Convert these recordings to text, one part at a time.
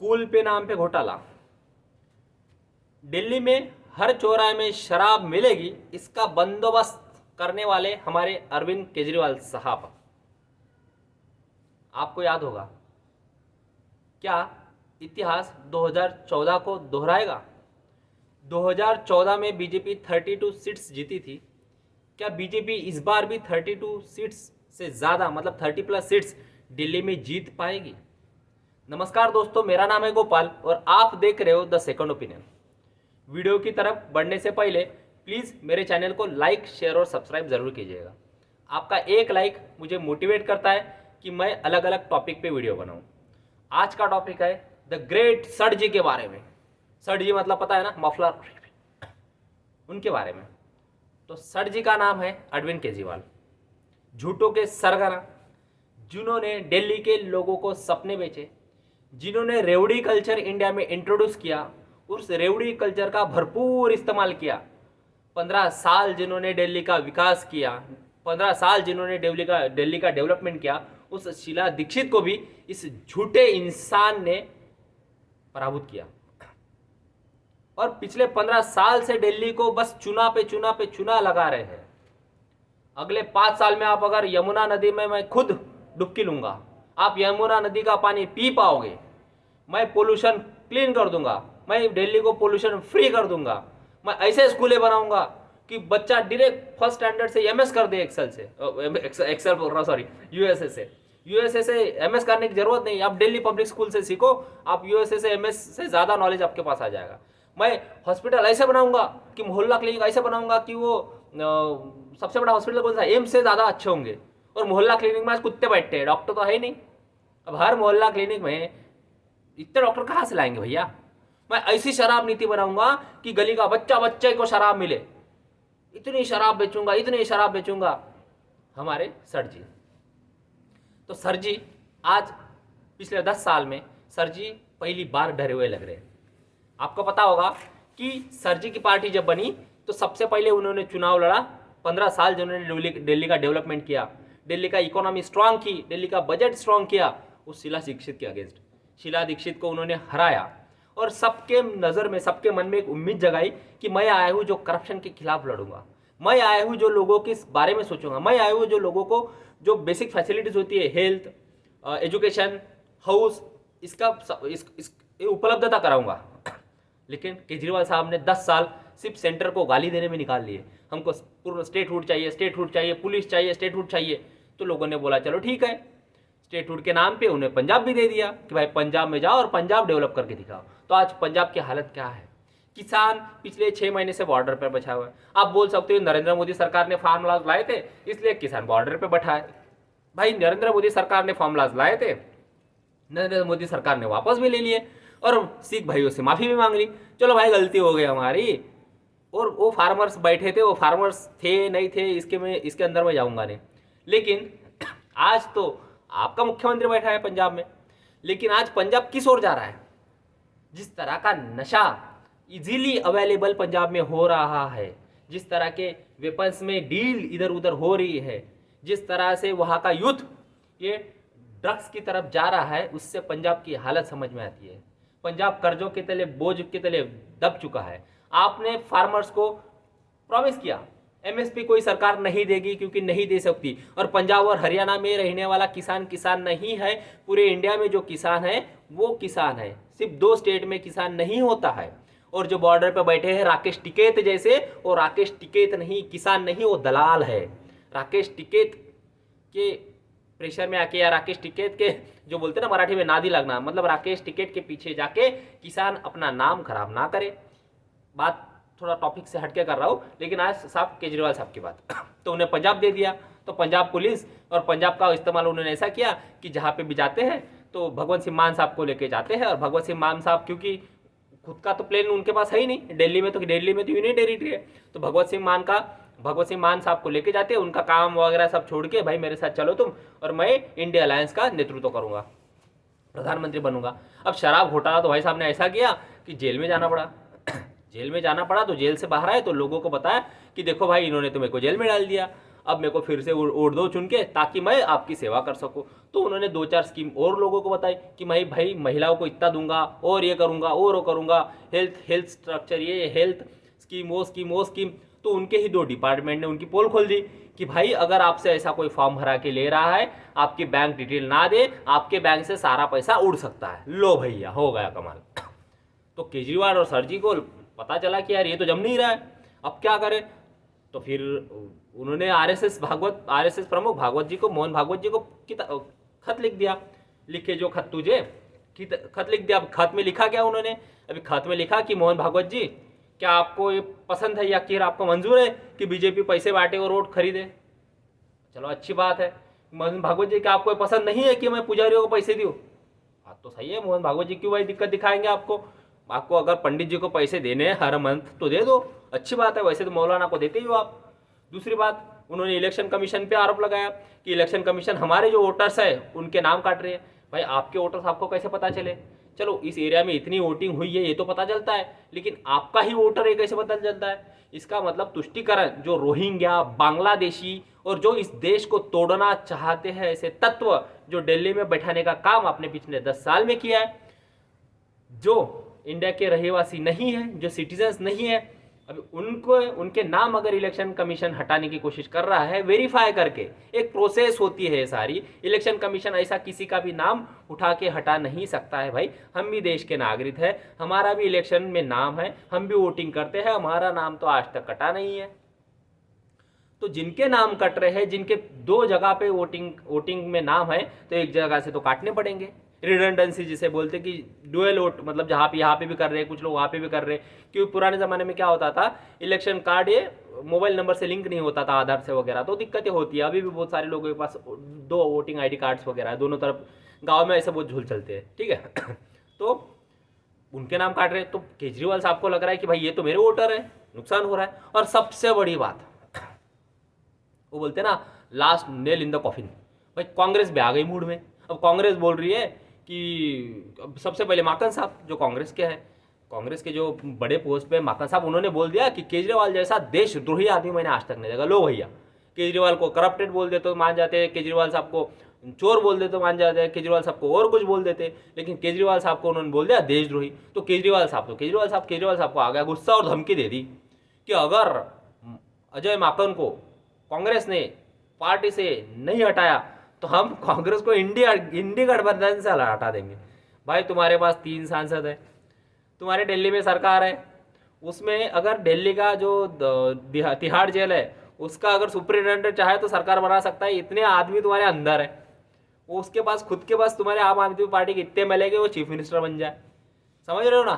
Cool पे नाम पे घोटाला। दिल्ली में हर चौराहे में शराब मिलेगी, इसका बंदोबस्त करने वाले हमारे अरविंद केजरीवाल साहब। आपको याद होगा क्या इतिहास 2014 को दोहराएगा? 2014 में बीजेपी 32 सीट्स जीती थी। क्या बीजेपी इस बार भी 32 सीट्स से ज़्यादा मतलब 30+ सीट्स दिल्ली में जीत पाएगी? नमस्कार दोस्तों, मेरा नाम है गोपाल और आप देख रहे हो द सेकंड ओपिनियन। वीडियो की तरफ बढ़ने से पहले प्लीज़ मेरे चैनल को लाइक, शेयर और सब्सक्राइब ज़रूर कीजिएगा। आपका एक लाइक मुझे मोटिवेट करता है कि मैं अलग अलग टॉपिक पे वीडियो बनाऊं। आज का टॉपिक है द ग्रेट सर जी के बारे में। सर जी मतलब पता है ना, मफलर, उनके बारे में। तो सर जी का नाम है अरविंद केजरीवाल, झूठों के सरगना, जिन्होंने दिल्ली के लोगों को सपने बेचे, जिन्होंने रेवड़ी कल्चर इंडिया में इंट्रोड्यूस किया, उस रेवड़ी कल्चर का भरपूर इस्तेमाल किया। 15 साल जिन्होंने दिल्ली का विकास किया, 15 साल जिन्होंने दिल्ली का डेवलपमेंट किया, उस शीला दीक्षित को भी इस झूठे इंसान ने पराभूत किया। और पिछले 15 साल से दिल्ली को बस चुना पे चुना पे चुना लगा रहे हैं। अगले 5 साल में आप अगर यमुना नदी में मैं खुद डुबकी लूंगा, आप यमुना नदी का पानी पी पाओगे। मैं पोल्यूशन क्लीन कर दूंगा, मैं दिल्ली को पोल्यूशन फ्री कर दूंगा। मैं ऐसे स्कूलें बनाऊंगा कि बच्चा डायरेक्ट फर्स्ट स्टैंडर्ड से एमएस कर दे एक्सेल से, एक्सेल बोल रहा, सॉरी, यूएसए से एमएस करने की जरूरत नहीं। आप दिल्ली पब्लिक स्कूल से सीखो, आप यूएसए से एमएस से ज़्यादा नॉलेज आपके पास आ जाएगा। मैं हॉस्पिटल ऐसे बनाऊंगा कि मोहल्ला क्लिनिक ऐसे बनाऊंगा कि वो सबसे बड़ा हॉस्पिटल कौन सा, एम्स से ज़्यादा अच्छे होंगे। और मोहल्ला क्लिनिक में आज कुत्ते बैठते हैं, डॉक्टर तो है ही नहीं। अब हर मोहल्ला क्लिनिक में इतने डॉक्टर कहाँ से लाएंगे भैया? मैं ऐसी शराब नीति बनाऊंगा कि गली का बच्चा बच्चे को शराब मिले। इतनी शराब बेचूंगा, इतनी शराब बेचूंगा। हमारे सर जी, तो सर जी आज पिछले 10 साल में सर जी पहली बार डरे हुए लग रहे हैं। आपको पता होगा कि सर जी की पार्टी जब बनी तो सबसे पहले उन्होंने चुनाव लड़ा। 15 साल जिन्होंने दिल्ली का डेवलपमेंट किया, दिल्ली का इकोनॉमी स्ट्रांग की, दिल्ली का बजट स्ट्रांग किया, उस शीला दीक्षित के अगेंस्ट। शीला दीक्षित को उन्होंने हराया और सबके नज़र में, सबके मन में एक उम्मीद जगाई कि मैं आया हूँ जो करप्शन के खिलाफ लड़ूंगा, मैं आया हूँ जो लोगों के बारे में सोचूंगा, मैं आया हूँ जो लोगों को जो बेसिक फैसिलिटीज़ होती है, हेल्थ, एजुकेशन, हाउस, इस उपलब्धता कराऊंगा। लेकिन केजरीवाल साहब ने 10 साल सिर्फ सेंटर को गाली देने में निकाल लिए। हमको पूर्ण स्टेटहुड चाहिए, स्टेटहुड चाहिए, पुलिस चाहिए, स्टेटहुड चाहिए। तो लोगों ने बोला चलो ठीक है, स्टेटहुड के नाम पे उन्हें पंजाब भी दे दिया कि भाई पंजाब में जाओ और पंजाब डेवलप करके दिखाओ। तो आज पंजाब की हालत क्या है? किसान पिछले 6 महीने से बॉर्डर पर बैठा हुआ है। आप बोल सकते हो नरेंद्र मोदी सरकार ने फार्म लॉज लाए थे इसलिए किसान बॉर्डर पर बैठा है। भाई नरेंद्र मोदी सरकार ने फार्म लॉज लाए थे, नरेंद्र मोदी सरकार ने वापस भी ले लिए और सिख भाइयों से माफ़ी भी मांग ली। चलो भाई गलती हो गई हमारी। और वो फार्मर्स बैठे थे, वो फार्मर्स थे नहीं थे इसके अंदर मैं जाऊंगा नहीं। लेकिन आज तो आपका मुख्यमंत्री बैठा है पंजाब में। लेकिन आज पंजाब किस ओर जा रहा है? जिस तरह का नशा इजीली अवेलेबल पंजाब में हो रहा है, जिस तरह के वेपन्स में डील इधर उधर हो रही है, जिस तरह से वहाँ का यूथ ये ड्रग्स की तरफ जा रहा है, उससे पंजाब की हालत समझ में आती है। पंजाब कर्जों के तले, बोझ के तले दब चुका है। आपने फार्मर्स को प्रॉमिस किया एमएसपी कोई सरकार नहीं देगी क्योंकि नहीं दे सकती। और पंजाब और हरियाणा में रहने वाला किसान किसान नहीं है, पूरे इंडिया में जो किसान है वो किसान है। सिर्फ 2 स्टेट में किसान नहीं होता है। और जो बॉर्डर पर बैठे हैं राकेश टिकैत जैसे, वो राकेश टिकैत नहीं, किसान नहीं, वो दलाल है। राकेश टिकैत के प्रेशर में आके, या राकेश टिकैत के जो बोलते हैं ना मराठी में नादी लगना, मतलब राकेश टिकैत के पीछे जाके किसान अपना नाम खराब ना करे। बात थोड़ा टॉपिक से हटके कर रहा हूँ, लेकिन आज साहब केजरीवाल साहब की बात तो उन्हें पंजाब दे दिया। तो पंजाब पुलिस और पंजाब का इस्तेमाल उन्होंने ऐसा किया कि जहाँ पे भी जाते हैं तो भगवंत सिंह मान साहब को लेके जाते हैं। और भगवंत सिंह मान साहब क्योंकि खुद का तो प्लेन उनके पास है ही नहीं, दिल्ली में तो यूनियन टेरिटरी है, तो भगवंत सिंह मान साहब को लेके जाते हैं। उनका काम वगैरह सब छोड़ के भाई मेरे साथ चलो तुम, और मैं इंडिया अलायंस का नेतृत्व करूंगा, प्रधानमंत्री बनूंगा। अब शराब घोटाला तो भाई साहब ने ऐसा किया कि जेल में जाना पड़ा। जेल में जाना पड़ा तो जेल से बाहर आए तो लोगों को बताया कि देखो भाई इन्होंने तो मेरे को जेल में डाल दिया। अब मेरे को फिर से वोट दो चुन के, ताकि मैं आपकी सेवा कर सकूँ। तो उन्होंने 2-4 स्कीम और लोगों को बताई कि मैं भाई महिलाओं को इतना दूंगा और ये करूँगा और वो करूँगा, हेल्थ स्ट्रक्चर, ये हेल्थ स्कीम, वो स्कीम। तो उनके ही 2 डिपार्टमेंट ने उनकी पोल खोल दी कि भाई अगर आपसे ऐसा कोई फॉर्म भरा के ले रहा है, आपकी बैंक डिटेल ना दे, आपके बैंक से सारा पैसा उड़ सकता है। लो भैया, हो गया कमाल। तो केजरीवाल और सर जी को पता चला कि यार ये तो जम नहीं रहा है, अब क्या करें। तो फिर उन्होंने आरएसएस प्रमुख भागवत जी को, मोहन भागवत जी को खत लिख दिया। लिखे जो खत तुझे, खत लिख दिया। अब खत में लिखा क्या उन्होंने, अभी खत में लिखा कि मोहन भागवत जी, क्या आपको ये पसंद है या कि आपको मंजूर है कि बीजेपी पैसे बांटे और वोट खरीदे। चलो अच्छी बात है। मोहन भागवत जी, क्या आपको पसंद नहीं है कि मैं पुजारियों को पैसे दूँ। बात तो सही है, मोहन भागवत जी क्यों भाई दिक्कत दिखाएंगे आपको अगर पंडित जी को पैसे देने हैं हर मंथ तो दे दो, अच्छी बात है। वैसे तो मौलाना को देते ही हो आप। दूसरी बात, उन्होंने इलेक्शन कमीशन पे आरोप लगाया कि इलेक्शन कमीशन हमारे जो वोटर्स है उनके नाम काट रहे हैं। भाई आपके वोटर्स आपको कैसे पता चले। चलो इस एरिया में इतनी वोटिंग हुई है ये तो पता चलता है, लेकिन आपका ही वोटर है कैसे पता चलता है। इसका मतलब तुष्टिकरण, जो रोहिंग्या, बांग्लादेशी और जो इस देश को तोड़ना चाहते हैं ऐसे तत्व, जो दिल्ली में बैठाने का काम आपने पिछले 10 साल में किया है, जो इंडिया के रहवासी नहीं है, जो सिटीजन्स नहीं है, अभी उनके नाम अगर इलेक्शन कमीशन हटाने की कोशिश कर रहा है, वेरीफाई करके, एक प्रोसेस होती है सारी। इलेक्शन कमीशन ऐसा किसी का भी नाम उठा के हटा नहीं सकता है। भाई हम भी देश के नागरिक हैं, हमारा भी इलेक्शन में नाम है, हम भी वोटिंग करते हैं, हमारा नाम तो आज तक कटा नहीं है। तो जिनके नाम कट रहे हैं, जिनके 2 जगह पे वोटिंग में नाम है, तो एक जगह से तो काटने पड़ेंगे। रिडंडेंसी जिसे बोलते कि डुअल वोट, मतलब जहाँ पे यहाँ पे भी कर रहे हैं कुछ लोग, वहाँ पे भी कर रहे हैं। क्योंकि पुराने ज़माने में क्या होता था, इलेक्शन कार्ड ये मोबाइल नंबर से लिंक नहीं होता था, आधार से वगैरह, तो दिक्कतें होती है। अभी भी बहुत सारे लोगों के पास 2 वोटिंग ID कार्ड्स वगैरह है, दोनों तरफ गाँव में ऐसे बहुत झूल चलते हैं, ठीक है। तो उनके नाम काट रहे हैं। तो केजरीवाल साहब को लग रहा है कि भाई ये तो मेरे वोटर है, नुकसान हो रहा है। और सबसे बड़ी बात, वो बोलते हैं ना, last nail in the coffin. भाई कांग्रेस भी आ गई मूड में। अब कांग्रेस बोल रही है कि अब सबसे पहले माकन साहब जो कांग्रेस के हैं, कांग्रेस के जो बड़े पोस्ट पे माकन साहब, उन्होंने बोल दिया कि केजरीवाल जैसा देशद्रोही आदमी मैंने आज तक नहीं देखा। लो भैया, केजरीवाल को करप्टेड बोल देते तो मान जाते हैं, केजरीवाल साहब को चोर बोल देते तो मान जाते हैं, केजरीवाल साहब को और कुछ बोल देते, लेकिन केजरीवाल साहब को उन्होंने बोल दिया देशद्रोही। तो केजरीवाल साहब को आ गया गुस्सा और धमकी दे दी कि अगर अजय माकन को कांग्रेस ने पार्टी से नहीं हटाया तो हम कांग्रेस को इंडी गठबंधन से हटा देंगे। भाई तुम्हारे पास 3 सांसद है, तुम्हारे दिल्ली में सरकार है, उसमें अगर दिल्ली का जो तिहाड़ जेल है उसका अगर सुप्रिटेंडेंट चाहे तो सरकार बना सकता है। इतने आदमी तुम्हारे अंदर है, वो उसके पास खुद के पास तुम्हारे आम आदमी पार्टी के इतने मिलेंगे वो चीफ मिनिस्टर बन जाए। समझ रहे हो ना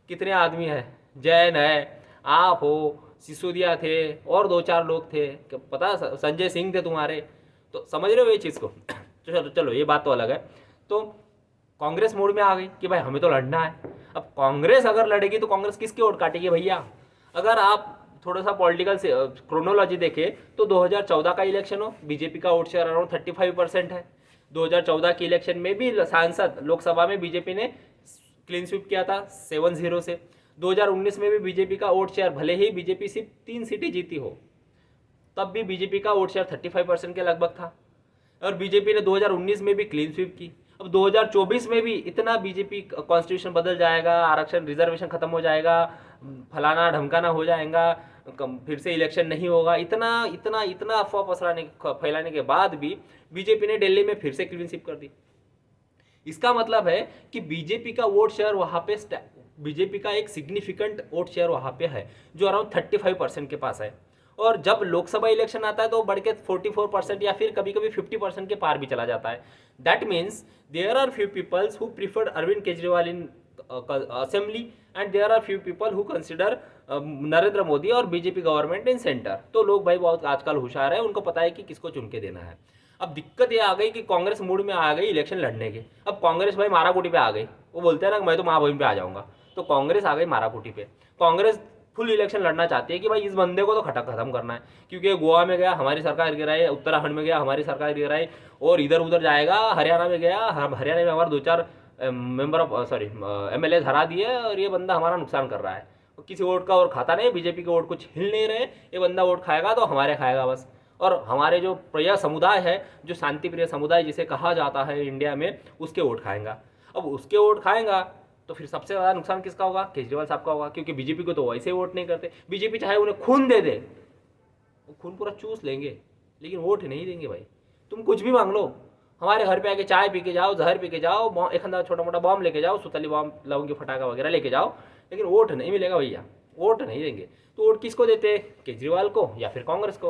कितने आदमी है। जैन है, आप हो, सिसोदिया थे और 2-4 लोग थे, पता संजय सिंह थे तुम्हारे। तो समझ रहे हो ये चीज़ को। चलो ये बात तो अलग है। तो कांग्रेस मोड में आ गई कि भाई हमें तो लड़ना है। अब कांग्रेस अगर लड़ेगी तो कांग्रेस किसके वोट काटेगी भैया। अगर आप थोड़ा सा पॉलिटिकल से क्रोनोलॉजी देखें तो 2014 का इलेक्शन हो, बीजेपी का वोट शेयर अराउंड 35% है। 2014 के इलेक्शन में भी सांसद लोकसभा में बीजेपी ने क्लीन स्वीप किया था 7-0 से। 2019 में भी बीजेपी का वोट शेयर, भले ही बीजेपी सिर्फ 3 सीटें जीती हो, तब भी बीजेपी का वोट शेयर 35% के लगभग था। और बीजेपी ने 2019 में भी क्लीन स्वीप की। अब 2024 में भी इतना बीजेपी कॉन्स्टिट्यूशन बदल जाएगा, आरक्षण रिजर्वेशन खत्म हो जाएगा, फलाना ढमकाना हो जाएगा, फिर से इलेक्शन नहीं होगा, इतना इतना इतना अफवाह फैलाने के बाद भी बीजेपी ने दिल्ली में फिर से क्लीन स्वीप कर दी। इसका मतलब है कि बीजेपी का वोट शेयर वहाँ पे, बीजेपी का एक सिग्निफिकेंट वोट शेयर वहाँ पे है जो अराउंड 35% के पास है। और जब लोकसभा इलेक्शन आता है तो बढ़ के 44% या फिर कभी कभी 50% के पार भी चला जाता है। That means there are few peoples who preferred Arvind Kejriwal in assembly and there are few people who consider Narendra Modi और बीजेपी गवर्नमेंट इन सेंटर। तो लोग भाई बहुत आजकल होशियार है, उनको पता है कि किसको चुन के देना है। अब दिक्कत ये आ गई कि कांग्रेस मूड में आ गई इलेक्शन लड़ने के। अब कांग्रेस भाई माराकुटी पे आ गई, वो बोलते हैं ना मैं तो महाभूमि पे आ जाऊंगा, तो कांग्रेस आ गई माराकुटी पे। कांग्रेस फुल इलेक्शन लड़ना चाहती है कि भाई इस बंदे को तो खत्म करना है, क्योंकि गोवा में गया हमारी सरकार गिराई, उत्तराखंड में गया हमारी सरकार गिराई, और इधर उधर जाएगा, हरियाणा में गया, हरियाणा में हमारे 2-4 MLA हरा दिए, और ये बंदा हमारा नुकसान कर रहा है। किसी वोट का और खाता नहीं, बीजेपी के वोट कुछ हिल नहीं रहे, ये बंदा वोट खाएगा तो हमारे खाएगा बस। और हमारे जो प्रिय समुदाय है, जो शांति प्रिय समुदाय जिसे कहा जाता है इंडिया में, उसके वोट खाएगा। अब उसके वोट खाएगा तो फिर सबसे ज़्यादा नुकसान किसका होगा? केजरीवाल साहब का होगा, क्योंकि बीजेपी को तो वैसे ही वोट नहीं करते। बीजेपी चाहे उन्हें खून दे दे, वो खून पूरा चूस लेंगे, लेकिन वोट नहीं देंगे भाई। तुम कुछ भी मांग लो, हमारे घर पे आके चाय पी के जाओ, जहर पी के जाओ, एक अंदर छोटा मोटा बॉम्ब लेके जाओ, सुतली बॉम्ब, लवंगी फटाका वगैरह लेके जाओ, लेकिन वोट नहीं मिलेगा भैया, वोट नहीं देंगे। तो वोट किसको देते? केजरीवाल को या फिर कांग्रेस को।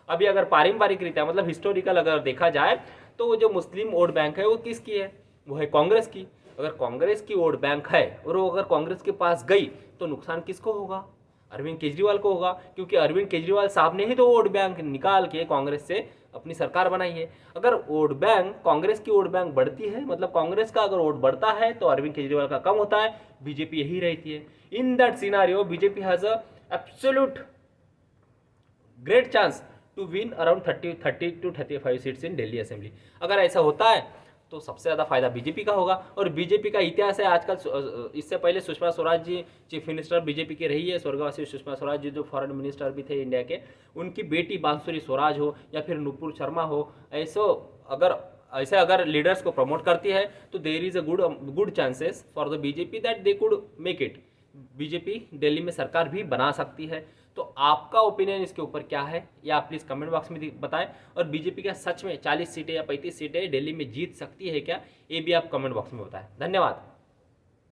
अभी अगर पारंपरिक रीत्या मतलब हिस्टोरिकल अगर देखा जाए तो वो जो मुस्लिम वोट बैंक है वो किसकी है? वो है कांग्रेस की। अगर कांग्रेस की वोट बैंक है और वो अगर कांग्रेस के पास गई तो नुकसान किसको होगा? अरविंद केजरीवाल को होगा, क्योंकि अरविंद केजरीवाल साहब ने ही तो वोट बैंक निकाल के कांग्रेस से अपनी सरकार बनाई है। अगर वोट बैंक, कांग्रेस की वोट बैंक बढ़ती है, मतलब कांग्रेस का अगर वोट बढ़ता है तो अरविंद केजरीवाल का कम होता है, बीजेपी यही रहती है। In that scenario BJP has a absolute great chance to win around 30 to 35 seats in Delhi assembly. अगर ऐसा होता है तो सबसे ज़्यादा फायदा बीजेपी का होगा। और बीजेपी का इतिहास है आजकल, इससे पहले Sushma Swaraj ji chief minister BJP की रही है, स्वर्गवासी सुषमा स्वराज जी जो फॉरेन मिनिस्टर भी थे इंडिया के, उनकी बेटी बांसुरी स्वराज हो या फिर नुपुर शर्मा हो, ऐसे अगर लीडर्स को प्रमोट करती है तो there is a good chances for the BJP that they could make it. BJP Delhi में सरकार भी बना सकती है। तो आपका ओपिनियन इसके ऊपर क्या है, या आप प्लीज़ कमेंट बॉक्स में बताएं। और बीजेपी क्या सच में 40 सीटें या 35 सीटें दिल्ली में जीत सकती है क्या, ये भी आप कमेंट बॉक्स में बताएं। धन्यवाद।